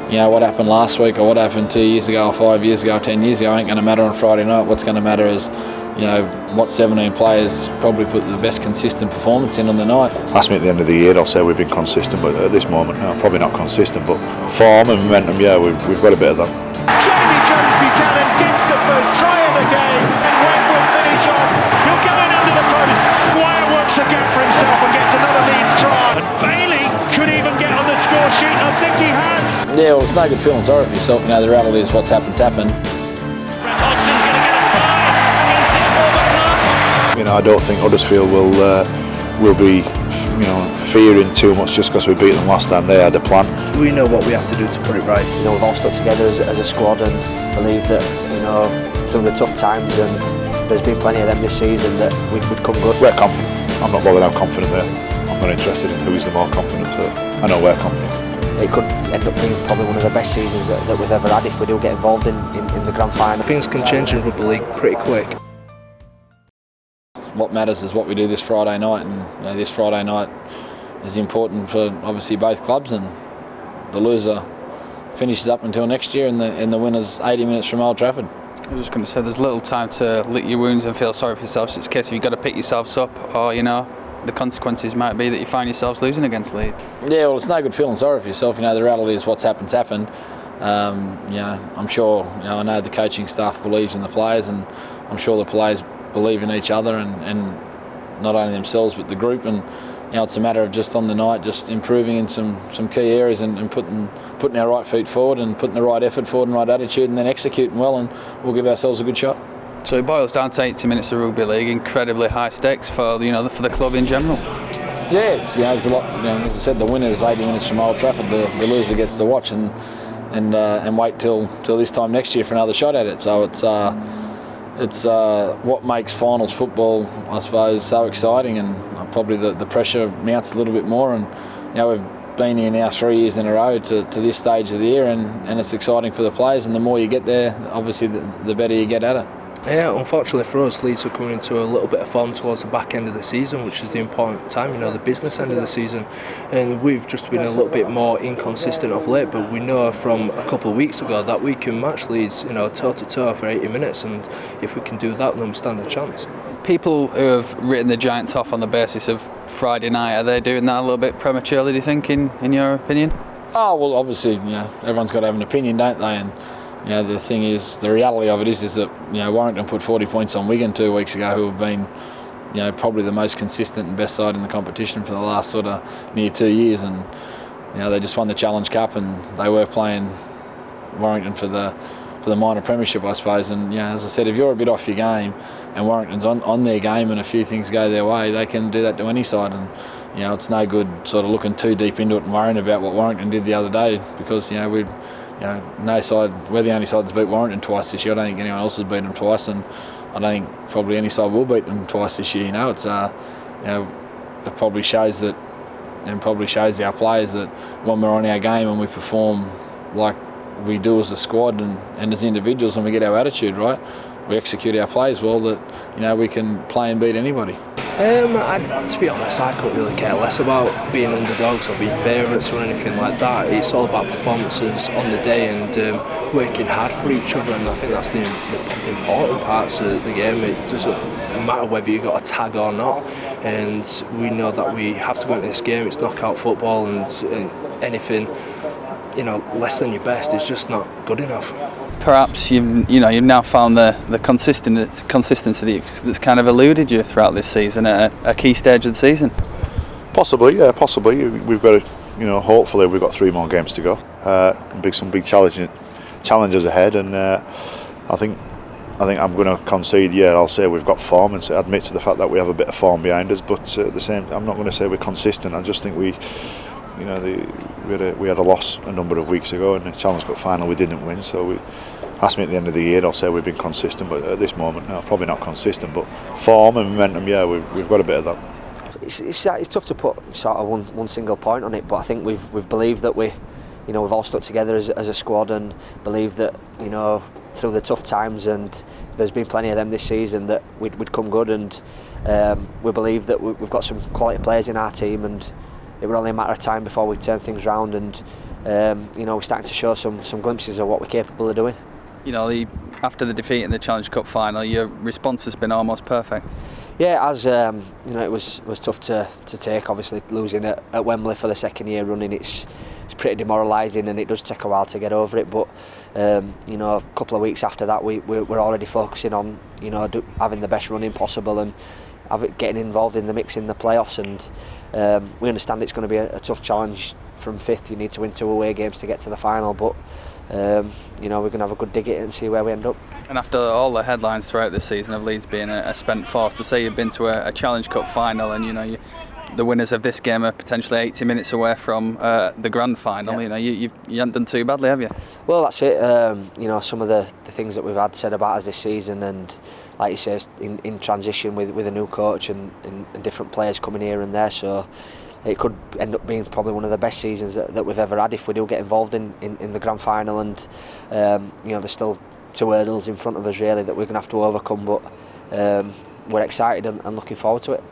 what happened last week or what happened 2 years ago or 5 years ago or 10 years ago ain't going to matter on Friday night. What's going to matter is, what 17 players probably put the best consistent performance in on the night. Ask me at the end of the year, I'll say we've been consistent, but at this moment, no, probably not consistent, but form and momentum, we've got a bit of that. Jamie Jones-Buchanan gets the first try of the game, and White will finish off. He'll go in under the posts. Squire works a gap for himself and gets another Leeds try. And Bailey could even get on the score sheet. I think he has. Yeah, well, it's no good feeling sorry for yourself. The reality is what's happened's happened. Brett Hodgson's going to get a try against his former club. I don't think Huddersfield will be fearing too much just because we beat them last time. They had a plan. We know what we have to do to put it right. We've all stuck together as a squad and believe that through the tough times, and there's been plenty of them this season, that we'd come good. We're confident. I'm not bothered how confident they are. I'm not interested in who is the more confident. I know we're confident. It could end up being probably one of the best seasons that we've ever had if we do get involved in the grand final. Things can change in rugby league pretty quick. What matters is what we do this Friday night, and this Friday night is important for obviously both clubs, and the loser finishes up until next year, and the winner's 80 minutes from Old Trafford. I was just going to say, there's little time to lick your wounds and feel sorry for yourself. It's a case of you've got to pick yourselves up, or the consequences might be that you find yourselves losing against Leeds. Yeah, well, it's no good feeling sorry for yourself. The reality is what's happened's happened. I'm sure, I know the coaching staff believes in the players, and I'm sure the players believe in each other and not only themselves but the group, and it's a matter of just on the night just improving in some key areas and putting our right feet forward and putting the right effort forward and right attitude, and then executing well, and we'll give ourselves a good shot. So it boils down to 80 minutes of rugby league, incredibly high stakes for for the club in general. Yeah, it's there's a lot. As I said, the winner's 80 minutes from Old Trafford. The loser gets to watch and wait till this time next year for another shot at it. So it's what makes finals football, I suppose, so exciting, and probably the pressure mounts a little bit more. And we've been here now 3 years in a row to this stage of the year, and it's exciting for the players. And the more you get there, obviously, the better you get at it. Yeah, unfortunately for us, Leeds are coming into a little bit of form towards the back end of the season, which is the important time, the business end of the season. And we've just been a little bit more inconsistent of late, but we know from a couple of weeks ago that we can match Leeds, toe-to-toe for 80 minutes, and if we can do that, then we stand a chance. People who have written the Giants off on the basis of Friday night, are they doing that a little bit prematurely, do you think, in your opinion? Oh, well, obviously, everyone's got to have an opinion, don't they? And the thing is, the reality of it is that Warrington put 40 points on Wigan 2 weeks ago, who have been probably the most consistent and best side in the competition for the last sort of near 2 years, and they just won the Challenge Cup, and they were playing Warrington for the minor premiership, I suppose. And as I said, if you're a bit off your game and Warrington's on their game and a few things go their way, they can do that to any side. And it's no good sort of looking too deep into it and worrying about what Warrington did the other day, because no side, we're the only side that's beat Warrington twice this year. I don't think anyone else has beaten them twice, and I don't think probably any side will beat them twice this year. It's it probably shows that, and probably shows our players that when we're on our game and we perform like we do as a squad and as individuals, and we get our attitude right, we execute our plays well, that we can play and beat anybody. To be honest, I couldn't really care less about being underdogs or being favourites or anything like that. It's all about performances on the day and working hard for each other, and I think that's the important parts of the game. It doesn't matter whether you got a tag or not, and we know that we have to go into this game. It's knockout football, and anything less than your best is just not good enough. Perhaps you've now found the consistency that's kind of eluded you throughout this season at a key stage of the season. Possibly. We've got hopefully we've got 3 more games to go. Some big challenges ahead, and I think I'm going to concede. Yeah, I'll say we've got form and admit to the fact that we have a bit of form behind us. But at the same, I'm not going to say we're consistent. I just think we had a loss a number of weeks ago in the Challenge Cup final. We didn't win, so ask me at the end of the year, I'll say we've been consistent, but at this moment, no, probably not consistent, but form and momentum, we've got a bit of that. It's tough to put sort of one single point on it, but I think we've believed that we've all stuck together as a squad, and believe that through the tough times, and there's been plenty of them this season, that we'd come good, and we believe that we've got some quality players in our team, and it was only a matter of time before we turned things round, and we're starting to show some glimpses of what we're capable of doing. You know, after the defeat in the Challenge Cup final, your response has been almost perfect. Yeah, as it was tough to take. Obviously, losing at Wembley for the second year running, it's pretty demoralising, and it does take a while to get over it. But a couple of weeks after that, we're already focusing on having the best running possible and getting involved in the mix in the playoffs. And we understand it's going to be a tough challenge. From fifth, you need to win 2 away games to get to the final, but we're going to have a good dig at it and see where we end up. And after all the headlines throughout this season of Leeds being a spent force, to say you've been to a Challenge Cup final, and the winners of this game are potentially 80 minutes away from the grand final. Yeah. You haven't done too badly, have you? Well, that's it. Some of the things that we've had said about us this season, and like you say, in transition with a new coach and different players coming here and there, so it could end up being probably one of the best seasons that we've ever had if we do get involved in the grand final. And there's still 2 hurdles in front of us really that we're going to have to overcome, but we're excited and looking forward to it.